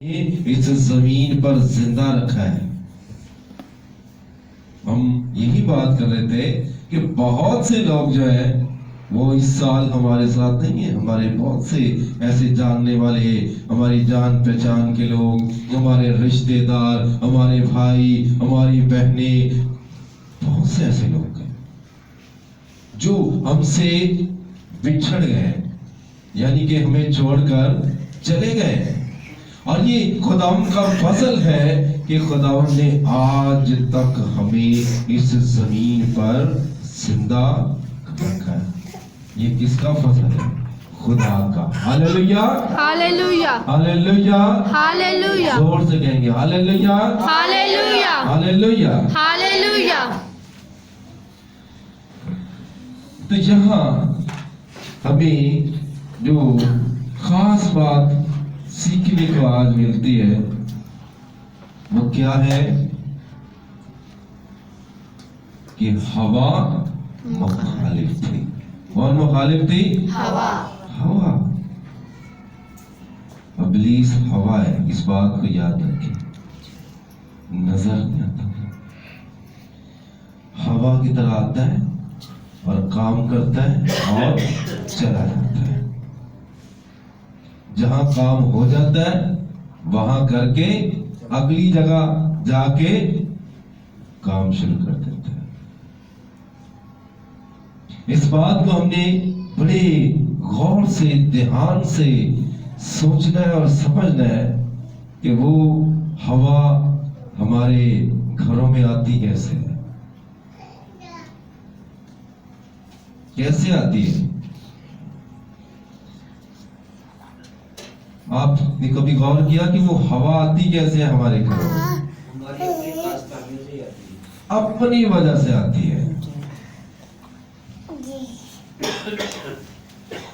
इस जमीन पर जिंदा रखा है। हम यही बात कर रहे थे कि बहुत से लोग जो है वो इस साल हमारे साथ नहीं है। हमारे बहुत से ऐसे जानने वाले, हमारी जान पहचान के लोग, हमारे रिश्तेदार, हमारे भाई, हमारी बहनें, बहुत से ऐसे लोग हैं जो हमसे बिछड़ गए, यानी कि हमें छोड़कर चले गए। और ये खुदावंद का फजल है कि खुदावंद ने आज तक हमें इस जमीन पर जिंदा रखा है। ये किसका फजल है? खुदा का। हालेलुया, हालेलुया, हालेलुया, हालेलुया, जोर से कहेंगे हालेलुया, हालेलुया, हालेलुया। हालेलुया। तो यहाँ हमें जो खास बात सीखने को आज मिलती है वो क्या है कि हवा मुखालिफ थी। कौन मुखालिफ थी? हवा। हवा। इब्लीस हवा है, इस बात को याद रखें। नजर नहीं आता, हवा की तरह आता है और काम करता है और चला जाता है। जहां काम हो जाता है वहां करके अगली जगह जाके काम शुरू कर देता है। इस बात को हमने बड़े गौर से, ध्यान से सोचना है और समझना है कि वो हवा हमारे घरों में आती कैसे है, कैसे आती है। आपने कभी गौर किया कि वो हवा आती कैसे है हमारे घरों में? अपनी वजह से आती है।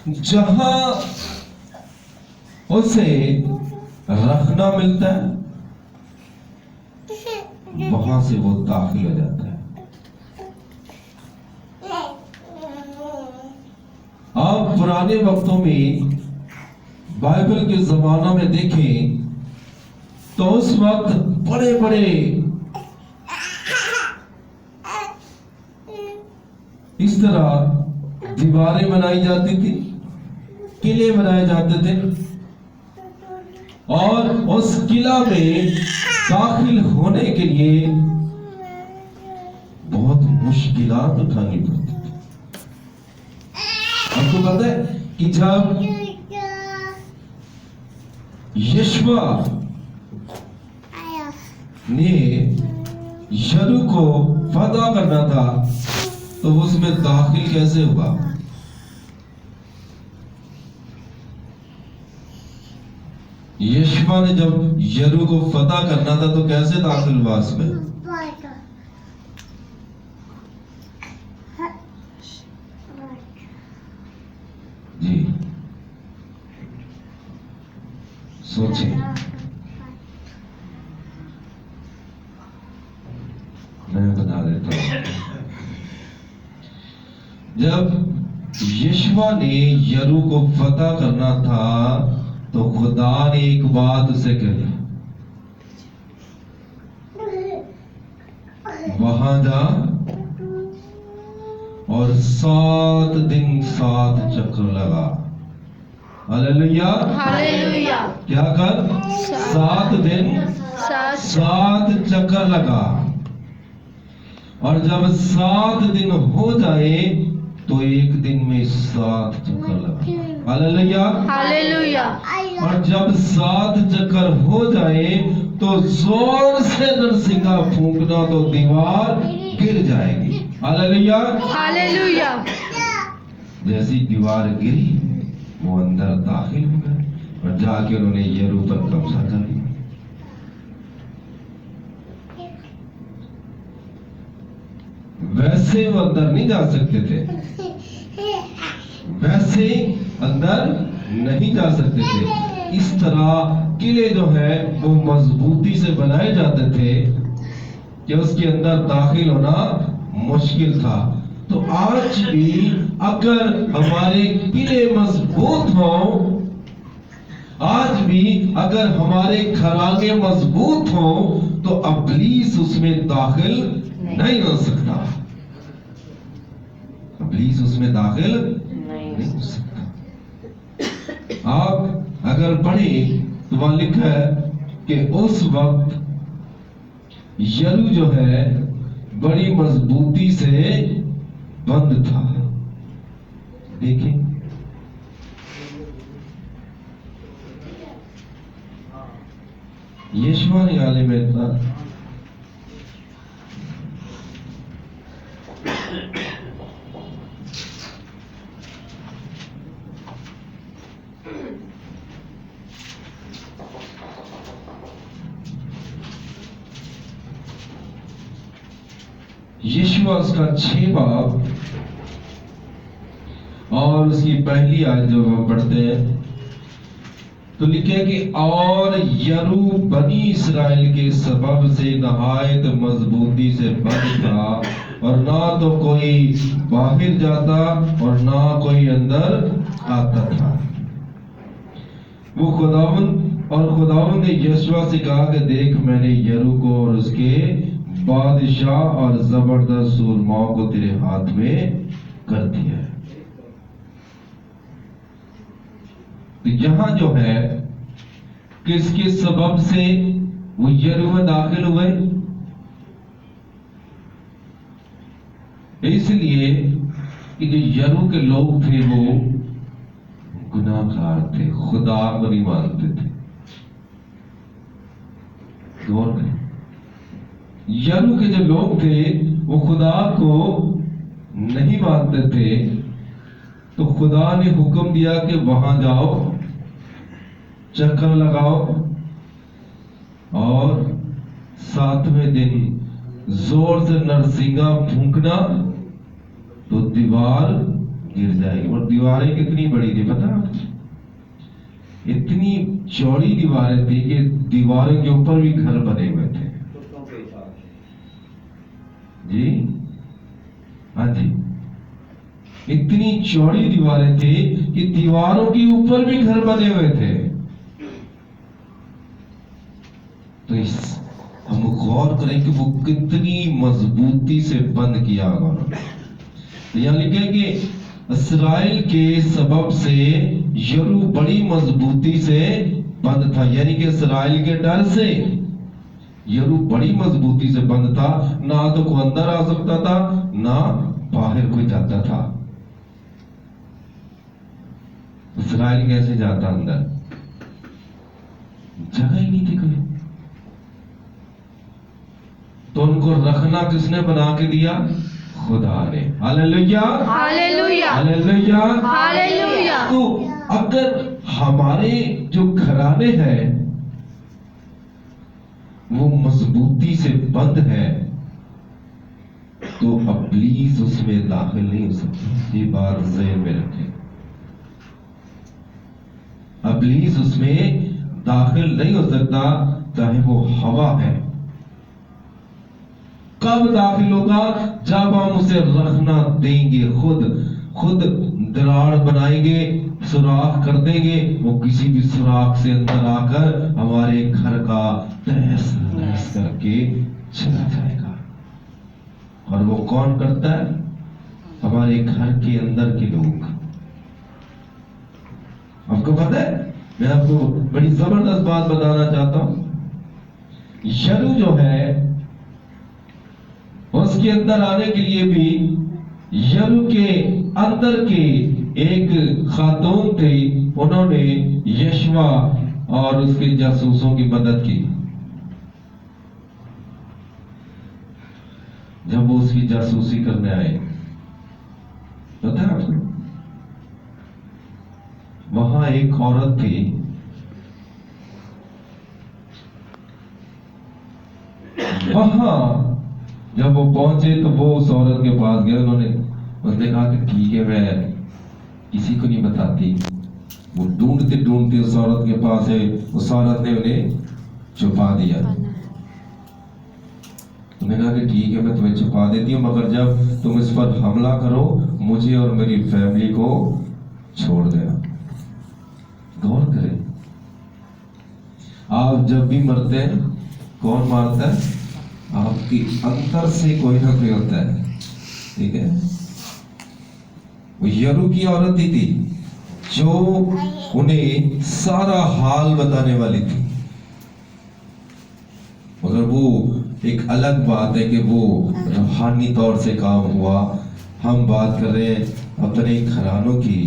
जहां उसे रखना मिलता है वहां से वो दाखिल हो जाता है। आप पुराने वक्तों में बाइबल के जमाना में देखें तो उस वक्त बड़े बड़े इस तरह दीवारें बनाई जाती थी, किले बनाए जाते थे और उस किला में दाखिल होने के लिए बहुत मुश्किलात उठानी पड़ती थी। आपको पता है कि जब यशवा ने यरू को फतह करना था तो उसमें दाखिल कैसे हुआ? यशवा ने जब यरू को फतह करना था तो कैसे दाखिल हुआ उसमें? जी सोचिए। मैं बता देता हूं। जब यशवा ने यरू को फतह करना था तो खुदा ने एक बात उसे कही, वहां जा और 7 दिन 7 चक्कर लगा। Hallelujah, hallelujah. क्या कर? 7 दिन 7 चक्कर लगा। और जब 7 दिन हो जाए तो एक दिन में 7 चक्कर लगा। Hallelujah, hallelujah. और जब 7 चक्कर हो जाए तो जोर से नरसिंगा फूंकना तो दीवार गिर जाएगी। Hallelujah, hallelujah. जैसी दीवार गिरी वो अंदर दाखिल हो गए और जाके उन्होंने यरू पर कब्जा कर लिया। वैसे वो अंदर नहीं जा सकते थे, वैसे अंदर नहीं जा सकते थे। इस तरह किले जो है वो मजबूती से बनाए जाते थे कि उसके अंदर दाखिल होना मुश्किल था। तो आज भी अगर हमारे किले मजबूत हों आज भी अगर हमारे घराने मजबूत हो तो इब्लीस उसमें दाखिल नहीं हो सकता। इब्लीस उसमें दाखिल नहीं हो सकता। आप अगर पढ़े तो वहां लिखा है कि उस वक्त यरू जो है बड़ी मजबूती से बंद था। देखें, यीशुआ ने आले में था। यीशुआ उसका 6 बाब और उसकी पहली आयत जो हम पढ़ते हैं तो लिखे कि और यरू बनी इस्राएल के सबब से नहायत मजबूती से बंद था और ना तो कोई बाहर जाता और ना कोई अंदर आता था। वो खुदावंद ने यीशुआ से कहा कि देख, मैंने यरू को और उसके बादशाह और जबरदस्त सूरमाओं को तेरे हाथ में कर दिया है। तो यहां जो है किसके सबब से वो यरू में दाखिल हुए? इसलिए कि जो यरू के लोग थे वो गुनाहगार थे, खुदा को नहीं मानते थे। गौर करें, यरू के जो लोग थे वो खुदा को नहीं मानते थे, तो खुदा ने हुक्म दिया कि वहां जाओ, चक्कर लगाओ और 7वें दिन जोर से नरसिंगा फूंकना तो दीवार गिर जाएगी। और दीवारें कितनी बड़ी थी पता? इतनी चौड़ी दीवारें थी कि दीवारों के ऊपर भी घर बने हुए थे। जी हाँ जी, इतनी चौड़ी दीवारें थी कि दीवारों के ऊपर भी घर बने हुए थे। तो हम गौर करें कि वो कितनी मजबूती से बंद किया उन्होंने। तो यहां लिखे कि इस्राएल के सबब से यरू बड़ी मजबूती से बंद था, यानी कि इस्राएल के डर से यरू बड़ी मजबूती से बंद था। ना तो कोई अंदर आ सकता था, ना बाहर कोई जाता था। इस्राएल कैसे जाता अंदर? जगह ही नहीं थी कोई। तो उनको रखना किसने बना के दिया? खुदा ने। Hallelujah, hallelujah, hallelujah, hallelujah. तो अगर हमारे जो घराने हैं वो मजबूती से बंद है तो इब्लीस उसमें दाखिल नहीं हो सकता। ये बात ज़हन में रखें, इब्लीस उसमें दाखिल नहीं हो सकता, चाहे वो हवा है। कब दाखिल होगा? जब हम उसे रखना देंगे। खुद दरार बनाएंगे, सुराख कर देंगे, वो किसी भी सुराख से अंदर आकर हमारे घर का तहस नहस करके चला जाएगा। और वो कौन करता है? हमारे घर के अंदर के लोग। आपको पता है, मैं आपको बड़ी जबरदस्त बात बताना चाहता हूं। यरू जो है उसके अंदर आने के लिए भी यरू के अंदर के एक खातून थे, उन्होंने यशवा और उसके जासूसों की मदद की। जब वो उसकी जासूसी करने आए, पता है आपको, वहां एक औरत थी, वहां जब वो पहुंचे तो वो उस औरत के पास गए। उसने कहा कि ठीक है, मैं किसी को नहीं बताती। वो ढूंढते ढूंढते उस औरत के पास है, उस औरत ने उन्हें छुपा दिया। उन्होंने कहा कि ठीक है, मैं तुम्हें छुपा देती हूँ, मगर जब तुम इस पर हमला करो मुझे और मेरी फैमिली को छोड़ देना। गौर करें, आप जब भी मरते हैं कौन मारता है? आपके अंतर से कोई ना कोई होता है, ठीक है। वो यरू की औरत ही थी जो उन्हें सारा हाल बताने वाली थी, मगर वो एक अलग बात है कि वो रूहानी तौर से काम हुआ। हम बात कर रहे हैं अपने घरानों की,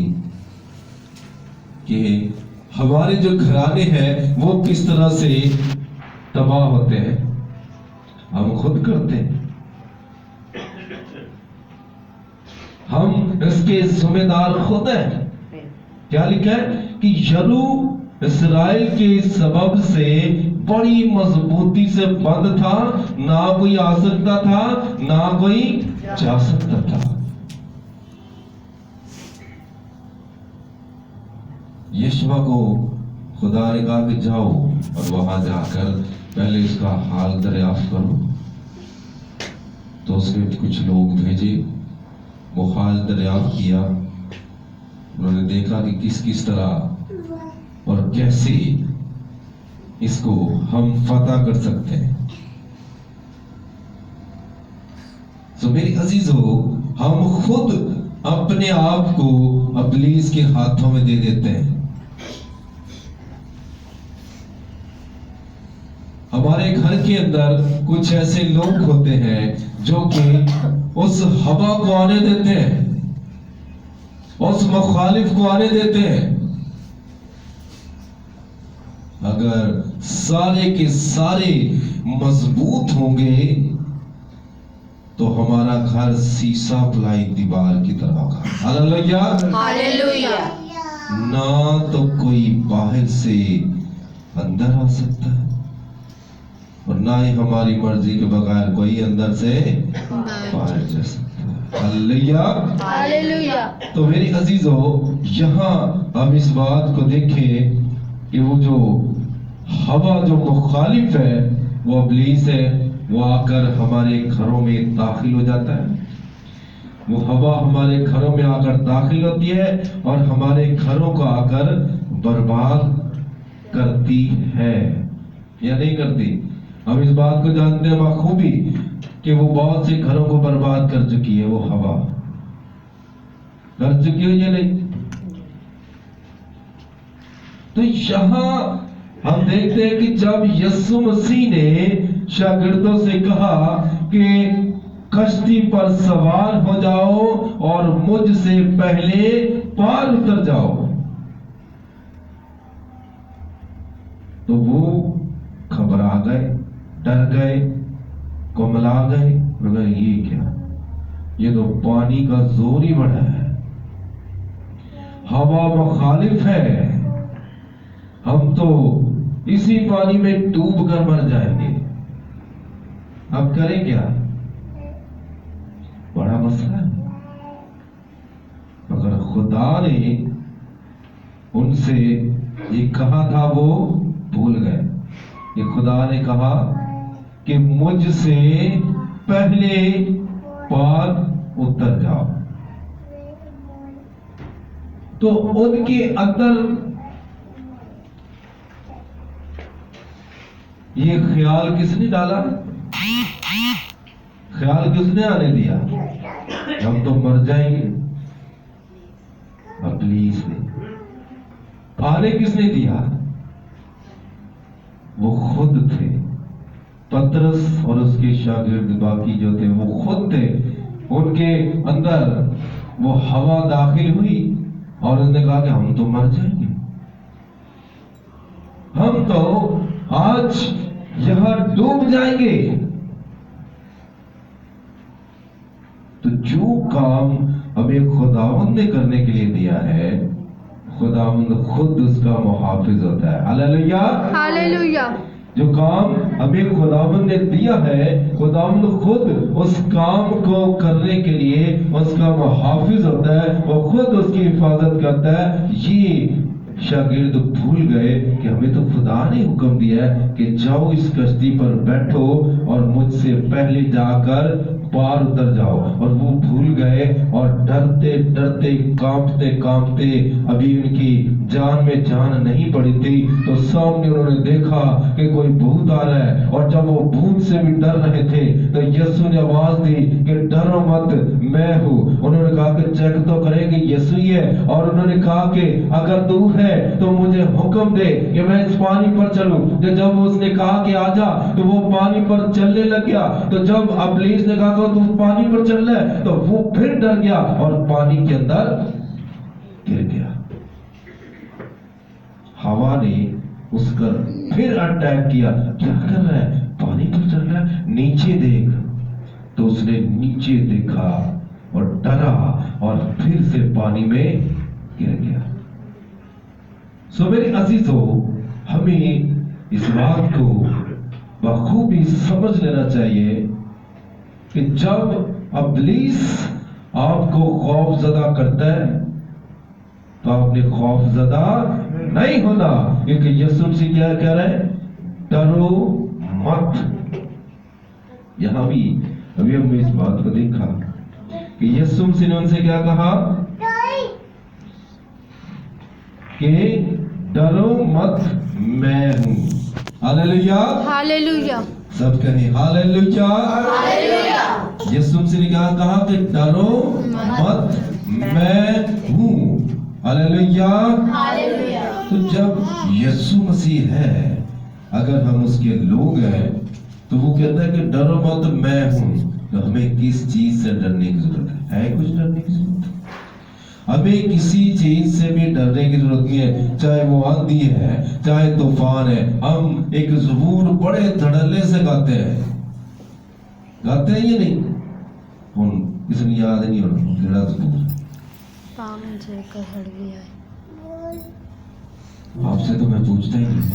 कि हमारे जो घराने हैं वो किस तरह से तबाह होते हैं, हम खुद करते हैं। हम इसके जिम्मेदार खुद हैं। क्या लिखा है कि यरू इस्राएल के सबब से बड़ी मजबूती से बंद था, ना कोई आ सकता था ना कोई जा सकता था। यीशुआ को खुदा ने कहा कि जाओ और वहां जाकर पहले इसका हाल दरियाफ्त करो। तो उसने कुछ लोग भेजे, वो हाल दरियाफ्त किया। उन्होंने देखा कि किस किस तरह और कैसे इसको हम फतह कर सकते हैं। तो मेरी अजीजों, हम खुद अपने आप को इब्लीस के हाथों में दे देते हैं। हमारे घर के अंदर कुछ ऐसे लोग होते हैं जो कि उस हवा को आने देते हैं, उस मुखालिफ को आने देते हैं। अगर सारे के सारे मजबूत होंगे तो हमारा घर शीशा प्लाई दीवार की तरह होगा। Hallelujah, hallelujah. ना तो कोई बाहर से अंदर आ सकता है और ना ही हमारी मर्जी के बगैर कोई अंदर से बाहर जा सकता है। Hallelujah, hallelujah. तो मेरी अजीजों, यहाँ हम इस बात को देखें कि वो जो हवा जो मुखालिफ है वो इब्लीस है, वो आकर हमारे घरों में दाखिल हो जाता है। वो हवा हमारे घरों में आकर दाखिल होती है और हमारे घरों को आकर बर्बाद करती है या नहीं करती। हम इस बात को जानते हैं बखूबी कि वो बहुत से घरों को बर्बाद कर चुकी है, वो हवा कर चुकी है या नहीं। तो यहां हम देखते हैं कि जब यीशु मसीह ने शागिर्दों से कहा कि कश्ती पर सवार हो जाओ और मुझसे पहले पार उतर जाओ, तो वो घबरा गए, डर गए, कुमला गए। मगर ये क्या, ये तो पानी का जोर ही बढ़ा है, हवा मुखालिफ है, हम तो इसी पानी में डूब कर मर जाएंगे। अब करें क्या? बड़ा मसला है। मगर खुदा ने उनसे ये कहा था, वो भूल गए। कि खुदा ने कहा कि मुझसे पहले पार उतर जाओ। तो उनके अंदर ये ख्याल किसने डाला? ख्याल किसने आने दिया? हम तो मर जाएंगे। इब्लीस ने। आने किसने दिया? वो खुद थे। पतरस और उसके शागिर्द बाकी जो थे वो खुद थे। उनके अंदर वो हवा दाखिल हुई और उसने कहा कि हम तो मर जाएंगे, हम तो आज यहां डूब जाएंगे। तो जो काम हमें खुदावंद ने करने के लिए दिया है, खुदावंद खुद उसका मुहाफिज होता है। Hallelujah, hallelujah. जो काम हमें खुदावंद ने दिया है, खुदावंद खुद उस काम को करने के लिए उसका मुहाफिज होता है, वो खुद उसकी हिफाजत करता है। ये शागिर्द भूल गए कि हमें तो खुदा ने हुक्म दिया है कि जाओ इस कश्ती पर बैठो और मुझसे पहले जाकर पार उतर जाओ। और वो भूल गए और डरते डरते कांपते कांपते, अभी उनकी जान में जान नहीं पड़ी थी, तो सामने उन्होंने देखा कि कोई भूत आ रहा है। और जब वो भूत से भी डर रहे थे तो यीशु ने आवाज दी कि डरो मत, मैं हूँ। उन्होंने कहा कि चेक तो करें कि यीशु ही है। और उन्होंने कहा कि अगर तू है तो मुझे हुक्म दे कि मैं इस पानी पर चलूं। तो जब उसने कहा कि आजा, तो वो पानी पर चलने लग गया। तो जब इब्लीस ने कहा कि तू पानी पर चल रहा है, तो वो फिर डर गया और पानी के अंदर गिर गया। हवा ने उस पर फिर अटैक किया, क्या कर रहा है, पानी पर चल रहा है, नीचे देख। तो उसने नीचे देखा और डरा और फिर से पानी में गिर गया। सो मेरे अजीजों, हमें इस बात को बखूबी समझ लेना चाहिए कि जब इब्लीस आपको खौफजदा करता है तो आपने खौफजदा नहीं होना, क्योंकि यीशु मसीह क्या कह रहे हैं, डरो मत। यहां भी अभी हमने इस बात को देखा कि यीशु मसीह ने उनसे क्या कहा कि डरो मत, मैं हूं। हालेलुया, हालेलुया, सब कहें हालेलुया। हालेलुया। यीशु मसीह ने क्या कहा कि डरो मत, मैं हूं। हालेलुया। हालेलुया। तो जब यीशु मसीह है, अगर हम उसके लोग हैं, तो वो कहता है कि डरो मत, मैं हूं। तो हमें किस चीज से डरने की जरूरत है? कुछ डरने की जरूरत है? हमें किसी चीज से भी डरने की जरूरत नहीं है, चाहे वो आंधी है, चाहे तूफान है। हम एक ज़बूर बड़े धड़ल्ले से गाते हैं या नहीं? किसी याद नहीं होना ज़बूर, आपसे तो मैं पूछता ही नहीं।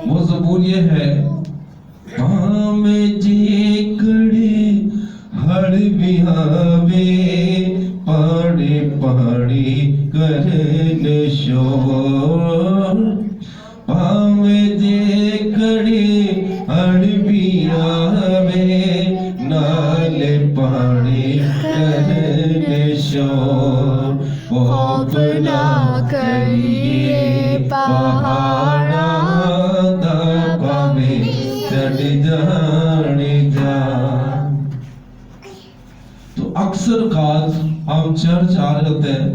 वो ज़बूर ये है, में जे कड़े हड़ बिहावे, पहाड़ी पहाड़ी करने शोर। पावे जे कड़े हड़ बिहावे, नाले पहाड़ी करने शोर। खौफ ना करिए पहाड़ा, दापा में चढ़ जाने जा। तो अक्सर खास हम चर्च आ रहे होते हैं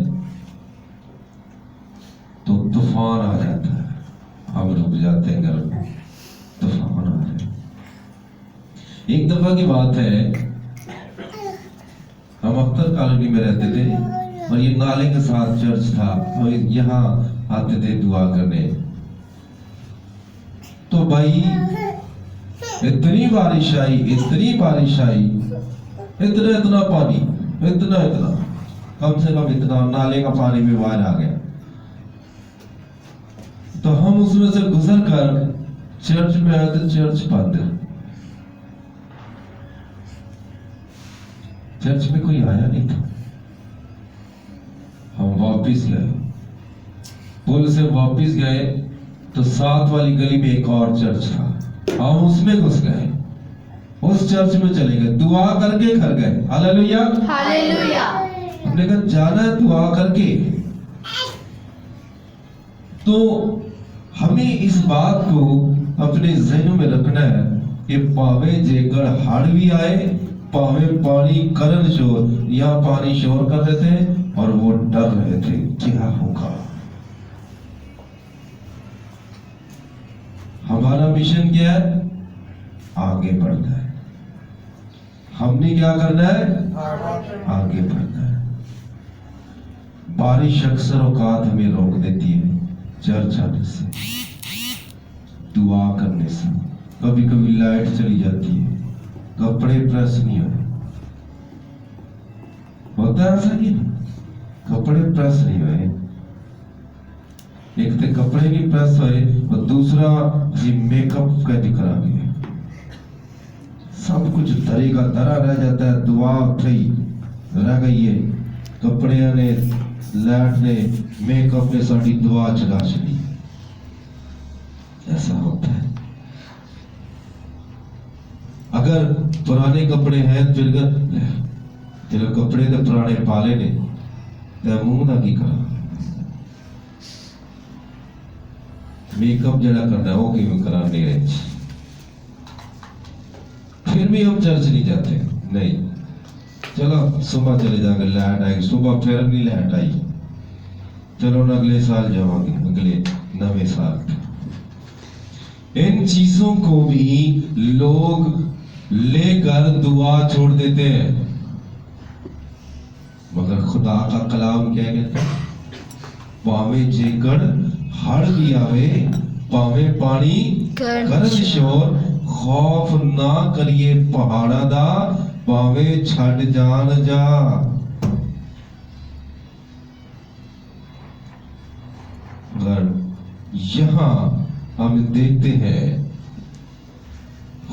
तो तूफान आ जाता है, हम रुक जाते हैं घर में, तूफान आ रहा है। एक दफा की बात है, हम अख्तर कॉलोनी में रहते थे और ये नाले के साथ चर्च था और यहाँ आते थे दुआ करने। तो भाई इतनी बारिश आई, इतनी बारिश आई, इतना इतना पानी, इतना इतना, कम से कम इतना, नाले का पानी भी बाहर आ गया। तो हम उसमें से गुजर कर चर्च में आए तो चर्च बंद है, चर्च में कोई आया नहीं था। हम वापिस गए, पुल से वापिस गए तो साथ वाली गली में एक और चर्च था, हम उसमें घुस गए, उस चर्च में चले गए, दुआ करके घर गए। Hallelujah, hallelujah. हमने कहा जाना है दुआ करके। तो हमें इस बात को अपने जहनों में रखना है कि पावे जेकर हाड़ भी आए, पावे पानी करन शोर, यहाँ पानी शोर कर रहे थे और वो डर रहे थे क्या होगा। हमारा मिशन क्या है? आगे बढ़ना है। हमने क्या करना है? आगे बढ़ना है। बारिश अक्सर औकात हमें रोक देती है चर्च आने से, दुआ करने से। कभी कभी लाइट चली जाती है, कपड़े प्रेस नहीं होता है, ऐसा नहीं, कपड़े प्रेस नहीं हुए। एक तो कपड़े भी प्रेस हुए और दूसरा जी मेकअप का दिखा गया, सब कुछ दरे का दरा रह जाता है। दुआ उठी रह गई है, कपड़े ने, लाइट ने, मेकअप ने साड़ी दुआ चला चली। ऐसा होता है। अगर पुराने कपड़े हैं फिर चलो कपड़े तो पुराने पाले ने ते मुंह दा की करा मेकअप जड़ा करना वो क्यों करा मेरे फिर भी हम चर्च नहीं जाते नहीं चलो सुबह चले जाकर लाइट आई सुबह फिर नहीं लाइट आई चलो ना अगले साल जाओगे अगले नवे साल इन चीजों को भी लोग लेकर दुआ छोड़ देते हैं मगर खुदा का कलाम क्या कहता है पावे जेकर हड़ भी आवे पावे पानी करन शोर खौफ ना करिए पहाड़ा दा पावे छड़ जान जा अगर यहाँ हम देखते हैं